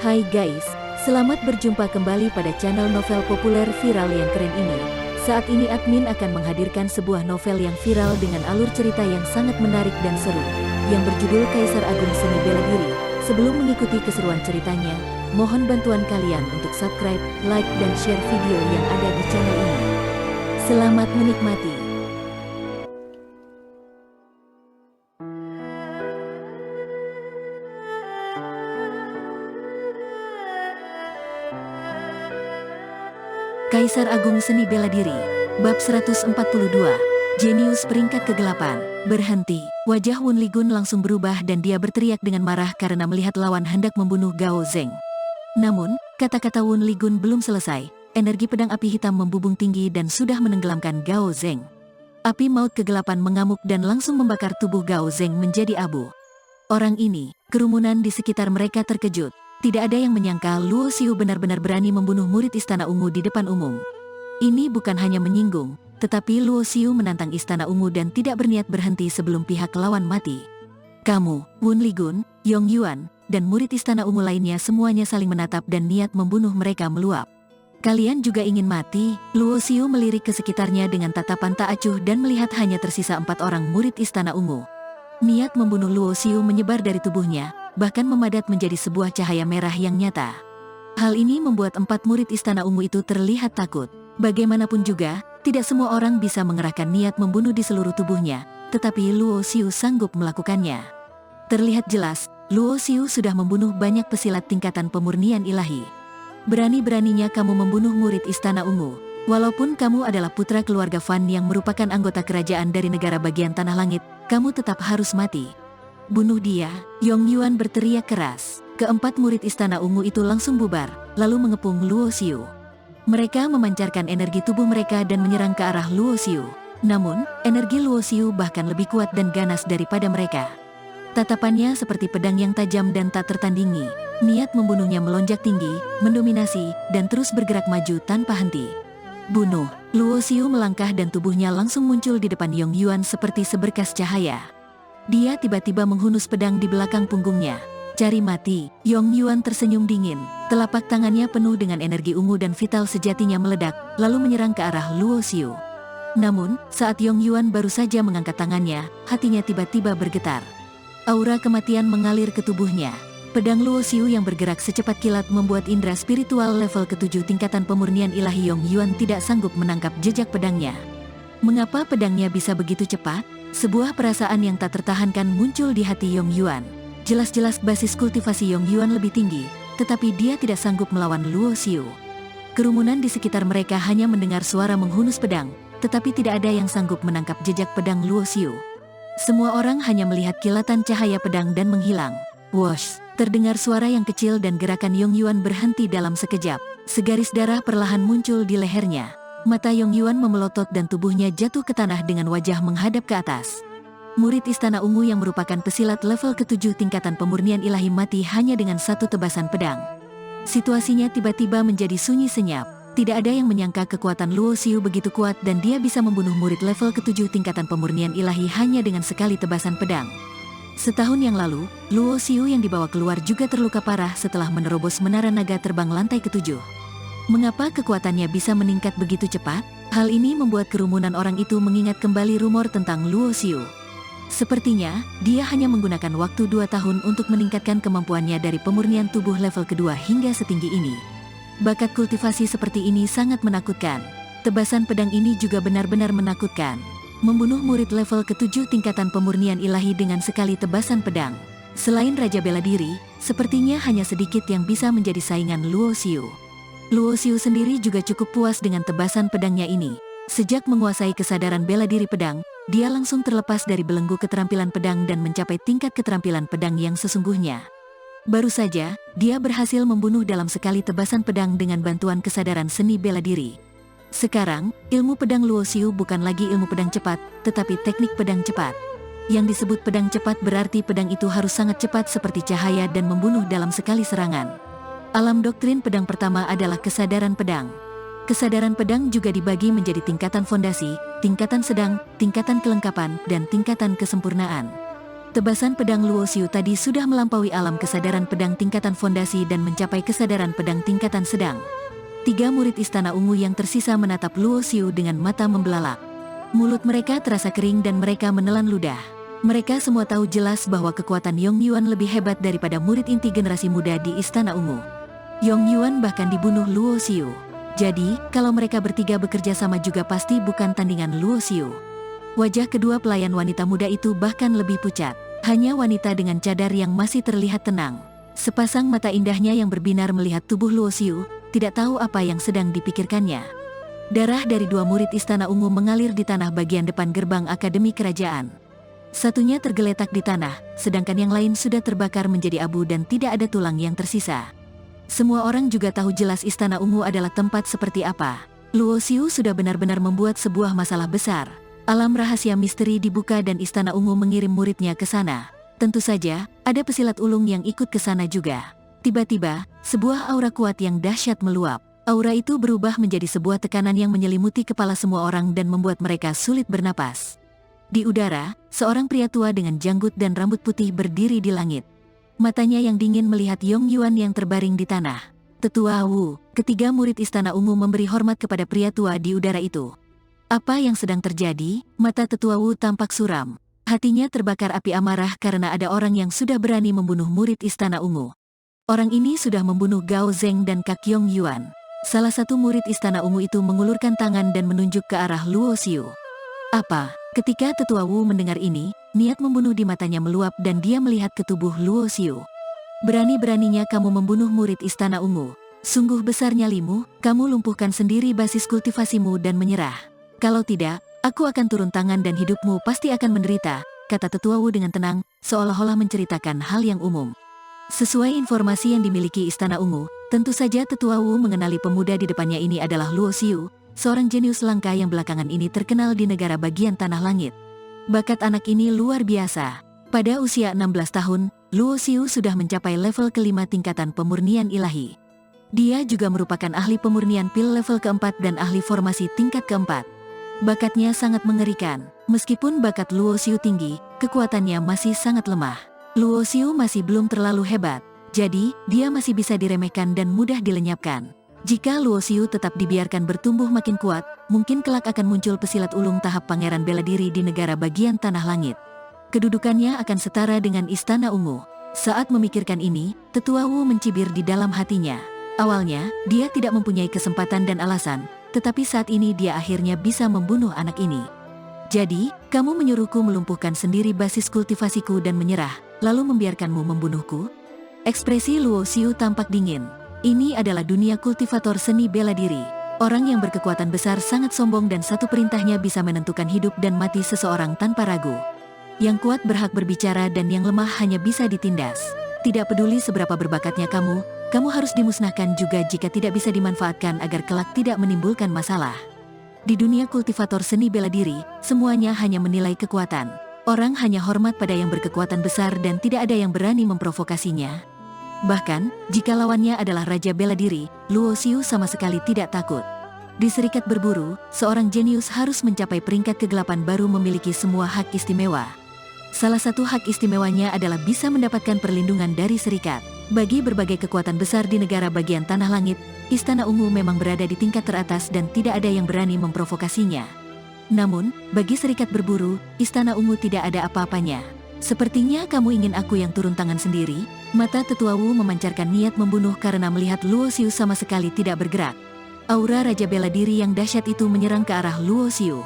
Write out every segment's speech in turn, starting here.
Hai guys, selamat berjumpa kembali pada channel novel populer viral yang keren ini. Saat ini admin akan menghadirkan sebuah novel yang viral dengan alur cerita yang sangat menarik dan seru, yang berjudul Kaisar Agung Seni Bela Diri. Sebelum mengikuti keseruan ceritanya, mohon bantuan kalian untuk subscribe, like, dan share video yang ada di channel ini. Selamat menikmati. Kaisar Agung Seni Bela Diri, Bab 142, Jenius Peringkat Kegelapan, berhenti. Wajah Wun Ligun langsung berubah dan dia berteriak dengan marah karena melihat lawan hendak membunuh Gao Zeng. Namun, kata-kata Wun Ligun belum selesai, energi pedang api hitam membubung tinggi dan sudah menenggelamkan Gao Zeng. Api maut kegelapan mengamuk dan langsung membakar tubuh Gao Zeng menjadi abu. Orang ini, kerumunan di sekitar mereka terkejut. Tidak ada yang menyangka Luo Xiu benar-benar berani membunuh murid Istana Ungu di depan umum. Ini bukan hanya menyinggung, tetapi Luo Xiu menantang Istana Ungu dan tidak berniat berhenti sebelum pihak lawan mati. Kamu, Wun Ligun, Yong Yuan, dan murid Istana Ungu lainnya semuanya saling menatap dan niat membunuh mereka meluap. Kalian juga ingin mati? Luo Xiu melirik ke sekitarnya dengan tatapan tak acuh dan melihat hanya tersisa 4 orang murid Istana Ungu. Niat membunuh Luo Xiu menyebar dari tubuhnya, bahkan memadat menjadi sebuah cahaya merah yang nyata. Hal ini membuat 4 murid Istana Ungu itu terlihat takut. Bagaimanapun juga, tidak semua orang bisa mengerahkan niat membunuh di seluruh tubuhnya, tetapi Luo Xiu sanggup melakukannya. Terlihat jelas, Luo Xiu sudah membunuh banyak pesilat tingkatan pemurnian ilahi. Berani-beraninya kamu membunuh murid Istana Ungu. Walaupun kamu adalah putra keluarga Fan yang merupakan anggota kerajaan dari negara bagian Tanah Langit, kamu tetap harus mati. Bunuh dia, Yong Yuan berteriak keras. Keempat murid Istana Ungu itu langsung bubar, lalu mengepung Luo Xiu. Mereka memancarkan energi tubuh mereka dan menyerang ke arah Luo Xiu. Namun, energi Luo Xiu bahkan lebih kuat dan ganas daripada mereka. Tatapannya seperti pedang yang tajam dan tak tertandingi. Niat membunuhnya melonjak tinggi, mendominasi, dan terus bergerak maju tanpa henti. Bunuh! Luo Xiu melangkah dan tubuhnya langsung muncul di depan Yong Yuan seperti seberkas cahaya. Dia tiba-tiba menghunus pedang di belakang punggungnya. Cari mati, Yong Yuan tersenyum dingin. Telapak tangannya penuh dengan energi ungu dan vital sejatinya meledak, lalu menyerang ke arah Luo Xiu. Namun, saat Yong Yuan baru saja mengangkat tangannya, hatinya tiba-tiba bergetar. Aura kematian mengalir ke tubuhnya. Pedang Luo Xiu yang bergerak secepat kilat membuat indera spiritual level ke-7 tingkatan pemurnian ilahi Yong Yuan tidak sanggup menangkap jejak pedangnya. Mengapa pedangnya bisa begitu cepat? Sebuah perasaan yang tak tertahankan muncul di hati Yong Yuan. Jelas-jelas basis kultivasi Yong Yuan lebih tinggi, tetapi dia tidak sanggup melawan Luo Xiu. Kerumunan di sekitar mereka hanya mendengar suara menghunus pedang, tetapi tidak ada yang sanggup menangkap jejak pedang Luo Xiu. Semua orang hanya melihat kilatan cahaya pedang dan menghilang. Wosh! Terdengar suara yang kecil dan gerakan Yong Yuan berhenti dalam sekejap. Segaris darah perlahan muncul di lehernya. Mata Yong Yuan memelotot dan tubuhnya jatuh ke tanah dengan wajah menghadap ke atas. Murid Istana Ungu yang merupakan pesilat level ke-7 tingkatan pemurnian ilahi mati hanya dengan satu tebasan pedang. Situasinya tiba-tiba menjadi sunyi senyap. Tidak ada yang menyangka kekuatan Luo Xiu begitu kuat dan dia bisa membunuh murid level ke-7 tingkatan pemurnian ilahi hanya dengan sekali tebasan pedang. Setahun yang lalu, Luo Xiu yang dibawa keluar juga terluka parah setelah menerobos menara naga terbang lantai ke-7. Mengapa kekuatannya bisa meningkat begitu cepat? Hal ini membuat kerumunan orang itu mengingat kembali rumor tentang Luo Xiu. Sepertinya, dia hanya menggunakan waktu 2 tahun untuk meningkatkan kemampuannya dari pemurnian tubuh level kedua hingga setinggi ini. Bakat kultivasi seperti ini sangat menakutkan. Tebasan pedang ini juga benar-benar menakutkan. Membunuh murid level ke-7 tingkatan pemurnian ilahi dengan sekali tebasan pedang. Selain Raja Bela Diri, sepertinya hanya sedikit yang bisa menjadi saingan Luo Xiu. Luo Xiu sendiri juga cukup puas dengan tebasan pedangnya ini. Sejak menguasai kesadaran bela diri pedang, dia langsung terlepas dari belenggu keterampilan pedang dan mencapai tingkat keterampilan pedang yang sesungguhnya. Baru saja, dia berhasil membunuh dalam sekali tebasan pedang dengan bantuan kesadaran seni bela diri. Sekarang, ilmu pedang Luo Xiu bukan lagi ilmu pedang cepat, tetapi teknik pedang cepat. Yang disebut pedang cepat berarti pedang itu harus sangat cepat seperti cahaya dan membunuh dalam sekali serangan. Alam doktrin pedang pertama adalah kesadaran pedang. Kesadaran pedang juga dibagi menjadi tingkatan fondasi, tingkatan sedang, tingkatan kelengkapan, dan tingkatan kesempurnaan. Tebasan pedang Luo Xiu tadi sudah melampaui alam kesadaran pedang tingkatan fondasi dan mencapai kesadaran pedang tingkatan sedang. 3 murid Istana Ungu yang tersisa menatap Luo Xiu dengan mata membelalak. Mulut mereka terasa kering dan mereka menelan ludah. Mereka semua tahu jelas bahwa kekuatan Yong Yuan lebih hebat daripada murid inti generasi muda di Istana Ungu. Yong Yuan bahkan dibunuh Luo Xiu. Jadi, kalau mereka bertiga bekerja sama juga pasti bukan tandingan Luo Xiu. Wajah kedua pelayan wanita muda itu bahkan lebih pucat. Hanya wanita dengan cadar yang masih terlihat tenang. Sepasang mata indahnya yang berbinar melihat tubuh Luo Xiu, tidak tahu apa yang sedang dipikirkannya. Darah dari 2 murid Istana Ungu mengalir di tanah bagian depan gerbang Akademi Kerajaan. Satunya tergeletak di tanah, sedangkan yang lain sudah terbakar menjadi abu dan tidak ada tulang yang tersisa. Semua orang juga tahu jelas Istana Ungu adalah tempat seperti apa. Luo Xiu sudah benar-benar membuat sebuah masalah besar. Alam rahasia misteri dibuka dan Istana Ungu mengirim muridnya ke sana. Tentu saja, ada pesilat ulung yang ikut ke sana juga. Tiba-tiba, sebuah aura kuat yang dahsyat meluap. Aura itu berubah menjadi sebuah tekanan yang menyelimuti kepala semua orang dan membuat mereka sulit bernapas. Di udara, seorang pria tua dengan janggut dan rambut putih berdiri di langit. Matanya yang dingin melihat Yong Yuan yang terbaring di tanah. Tetua Wu, ketiga murid Istana Ungu memberi hormat kepada pria tua di udara itu. Apa yang sedang terjadi? Mata Tetua Wu tampak suram. Hatinya terbakar api amarah karena ada orang yang sudah berani membunuh murid Istana Ungu. Orang ini sudah membunuh Gao Zeng dan Kak Yong Yuan. Salah satu murid Istana Ungu itu mengulurkan tangan dan menunjuk ke arah Luo Xiu. Apa? Ketika Tetua Wu mendengar ini, niat membunuh di matanya meluap dan dia melihat ke tubuh Luo Xiu. Berani-beraninya kamu membunuh murid Istana Ungu. Sungguh besar nyalimu, kamu lumpuhkan sendiri basis kultivasimu dan menyerah. Kalau tidak, aku akan turun tangan dan hidupmu pasti akan menderita, kata Tetua Wu dengan tenang, seolah-olah menceritakan hal yang umum. Sesuai informasi yang dimiliki Istana Ungu, tentu saja Tetua Wu mengenali pemuda di depannya ini adalah Luo Xiu, seorang jenius langka yang belakangan ini terkenal di negara bagian Tanah Langit. Bakat anak ini luar biasa. Pada usia 16 tahun, Luo Xiu sudah mencapai level ke-5 tingkatan pemurnian ilahi. Dia juga merupakan ahli pemurnian pil level ke-4 dan ahli formasi tingkat ke-4. Bakatnya sangat mengerikan. Meskipun bakat Luo Xiu tinggi, kekuatannya masih sangat lemah. Luo Xiu masih belum terlalu hebat, jadi dia masih bisa diremehkan dan mudah dilenyapkan. Jika Luo Xiu tetap dibiarkan bertumbuh makin kuat, mungkin kelak akan muncul pesilat ulung tahap pangeran bela diri di negara bagian Tanah Langit. Kedudukannya akan setara dengan Istana Ungu. Saat memikirkan ini, Tetua Wu mencibir di dalam hatinya. Awalnya, dia tidak mempunyai kesempatan dan alasan, tetapi saat ini dia akhirnya bisa membunuh anak ini. Jadi, kamu menyuruhku melumpuhkan sendiri basis kultivasiku dan menyerah, lalu membiarkanmu membunuhku? Ekspresi Luo Xiu tampak dingin. Ini adalah dunia kultivator seni bela diri. Orang yang berkekuatan besar sangat sombong dan satu perintahnya bisa menentukan hidup dan mati seseorang tanpa ragu. Yang kuat berhak berbicara dan yang lemah hanya bisa ditindas. Tidak peduli seberapa berbakatnya kamu harus dimusnahkan juga jika tidak bisa dimanfaatkan agar kelak tidak menimbulkan masalah. Di dunia kultivator seni bela diri, semuanya hanya menilai kekuatan. Orang hanya hormat pada yang berkekuatan besar dan tidak ada yang berani memprovokasinya. Bahkan, jika lawannya adalah Raja Bela Diri, Luo Xiu sama sekali tidak takut. Di serikat berburu, seorang jenius harus mencapai peringkat ke-8 baru memiliki semua hak istimewa. Salah satu hak istimewanya adalah bisa mendapatkan perlindungan dari serikat. Bagi berbagai kekuatan besar di negara bagian Tanah Langit, Istana Ungu memang berada di tingkat teratas dan tidak ada yang berani memprovokasinya. Namun, bagi serikat berburu, Istana Ungu tidak ada apa-apanya. Sepertinya kamu ingin aku yang turun tangan sendiri? Mata Tetua Wu memancarkan niat membunuh karena melihat Luo Xiu sama sekali tidak bergerak. Aura Raja Bela Diri yang dahsyat itu menyerang ke arah Luo Xiu.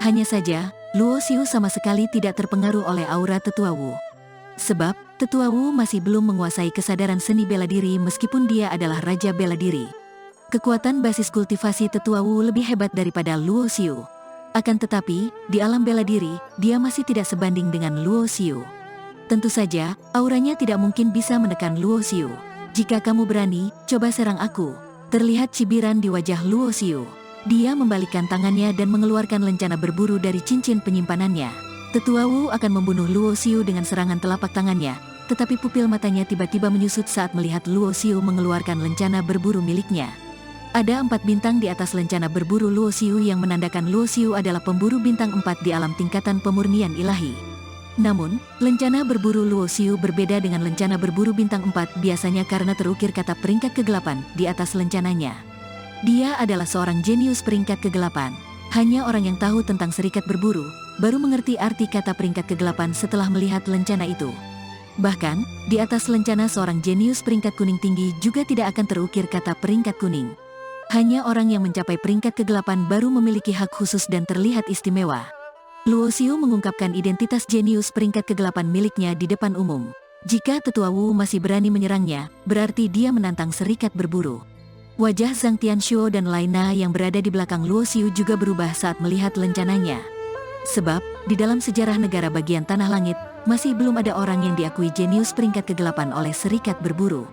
Hanya saja, Luo Xiu sama sekali tidak terpengaruh oleh aura Tetua Wu. Sebab, Tetua Wu masih belum menguasai kesadaran seni bela diri meskipun dia adalah Raja Bela Diri. Kekuatan basis kultivasi Tetua Wu lebih hebat daripada Luo Xiu. Akan tetapi, di alam bela diri, dia masih tidak sebanding dengan Luo Xiu. Tentu saja, auranya tidak mungkin bisa menekan Luo Xiu. Jika kamu berani, coba serang aku. Terlihat cibiran di wajah Luo Xiu. Dia membalikkan tangannya dan mengeluarkan lencana berburu dari cincin penyimpanannya. Tetua Wu akan membunuh Luo Xiu dengan serangan telapak tangannya, tetapi pupil matanya tiba-tiba menyusut saat melihat Luo Xiu mengeluarkan lencana berburu miliknya. Ada 4 bintang di atas lencana berburu Luo Xiu yang menandakan Luo Xiu adalah pemburu bintang 4 di alam tingkatan pemurnian ilahi. Namun, lencana berburu Luo Xiu berbeda dengan lencana berburu bintang 4 biasanya karena terukir kata peringkat kegelapan di atas lencananya. Dia adalah seorang jenius peringkat kegelapan. Hanya orang yang tahu tentang serikat berburu, baru mengerti arti kata peringkat kegelapan setelah melihat lencana itu. Bahkan, di atas lencana seorang jenius peringkat kuning tinggi juga tidak akan terukir kata peringkat kuning. Hanya orang yang mencapai peringkat kegelapan baru memiliki hak khusus dan terlihat istimewa. Luo Xiu mengungkapkan identitas jenius peringkat kegelapan miliknya di depan umum. Jika Tetua Wu masih berani menyerangnya, berarti dia menantang serikat berburu. Wajah Zhang Tianxuo dan Laina yang berada di belakang Luo Xiu juga berubah saat melihat lencananya. Sebab, di dalam sejarah negara bagian Tanah Langit, masih belum ada orang yang diakui jenius peringkat kegelapan oleh serikat berburu.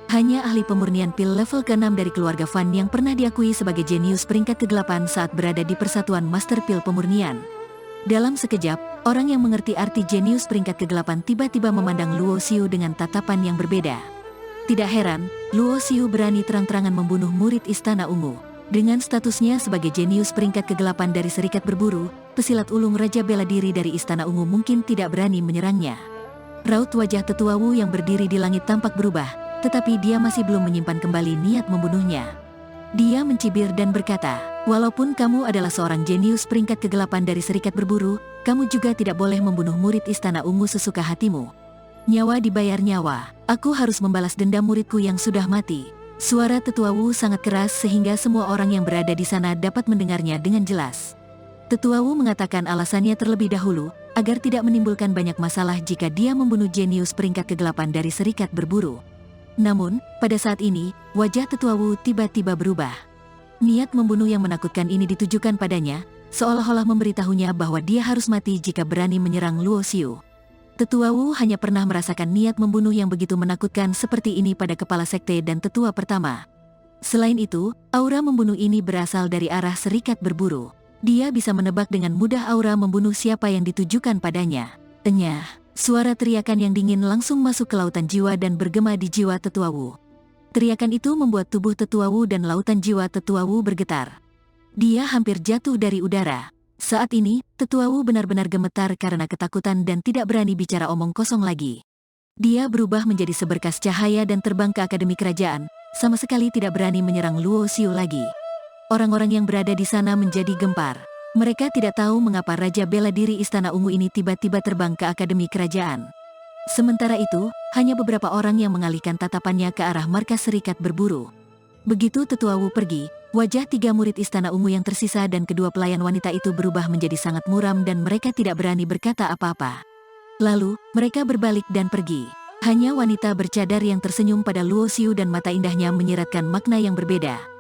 Hanya ahli pemurnian pil level ke-6 dari keluarga Fan yang pernah diakui sebagai jenius peringkat kegelapan saat berada di Persatuan Master Pil Pemurnian. Dalam sekejap, orang yang mengerti arti jenius peringkat kegelapan tiba-tiba memandang Luo Xiu dengan tatapan yang berbeda. Tidak heran, Luo Xiu berani terang-terangan membunuh murid Istana Ungu. Dengan statusnya sebagai jenius peringkat kegelapan dari serikat berburu, pesilat ulung Raja Bela Diri dari Istana Ungu mungkin tidak berani menyerangnya. Raut wajah Tetua Wu yang berdiri di langit tampak berubah, tetapi dia masih belum menyimpan kembali niat membunuhnya. Dia mencibir dan berkata, "Walaupun kamu adalah seorang jenius peringkat kegelapan dari serikat berburu, kamu juga tidak boleh membunuh murid Istana Ungu sesuka hatimu. Nyawa dibayar nyawa, aku harus membalas dendam muridku yang sudah mati." Suara Tetua Wu sangat keras sehingga semua orang yang berada di sana dapat mendengarnya dengan jelas. Tetua Wu mengatakan alasannya terlebih dahulu, agar tidak menimbulkan banyak masalah jika dia membunuh jenius peringkat kegelapan dari serikat berburu. Namun, pada saat ini, wajah Tetua Wu tiba-tiba berubah. Niat membunuh yang menakutkan ini ditujukan padanya, seolah-olah memberitahunya bahwa dia harus mati jika berani menyerang Luo Xiu. Tetua Wu hanya pernah merasakan niat membunuh yang begitu menakutkan seperti ini pada kepala sekte dan tetua pertama. Selain itu, aura membunuh ini berasal dari arah serikat berburu. Dia bisa menebak dengan mudah aura membunuh siapa yang ditujukan padanya. Enyah, suara teriakan yang dingin langsung masuk ke lautan jiwa dan bergema di jiwa Tetua Wu. Teriakan itu membuat tubuh Tetua Wu dan lautan jiwa Tetua Wu bergetar. Dia hampir jatuh dari udara. Saat ini, Tetua Wu benar-benar gemetar karena ketakutan dan tidak berani bicara omong kosong lagi. Dia berubah menjadi seberkas cahaya dan terbang ke Akademi Kerajaan, sama sekali tidak berani menyerang Luo Xiu lagi. Orang-orang yang berada di sana menjadi gempar. Mereka tidak tahu mengapa Raja Bela Diri Istana Ungu ini tiba-tiba terbang ke Akademi Kerajaan. Sementara itu, hanya beberapa orang yang mengalihkan tatapannya ke arah markas serikat berburu. Begitu Tetua Wu pergi, wajah 3 murid Istana Ungu yang tersisa dan kedua pelayan wanita itu berubah menjadi sangat muram dan mereka tidak berani berkata apa-apa. Lalu, mereka berbalik dan pergi. Hanya wanita bercadar yang tersenyum pada Luo Xiu dan mata indahnya menyiratkan makna yang berbeda.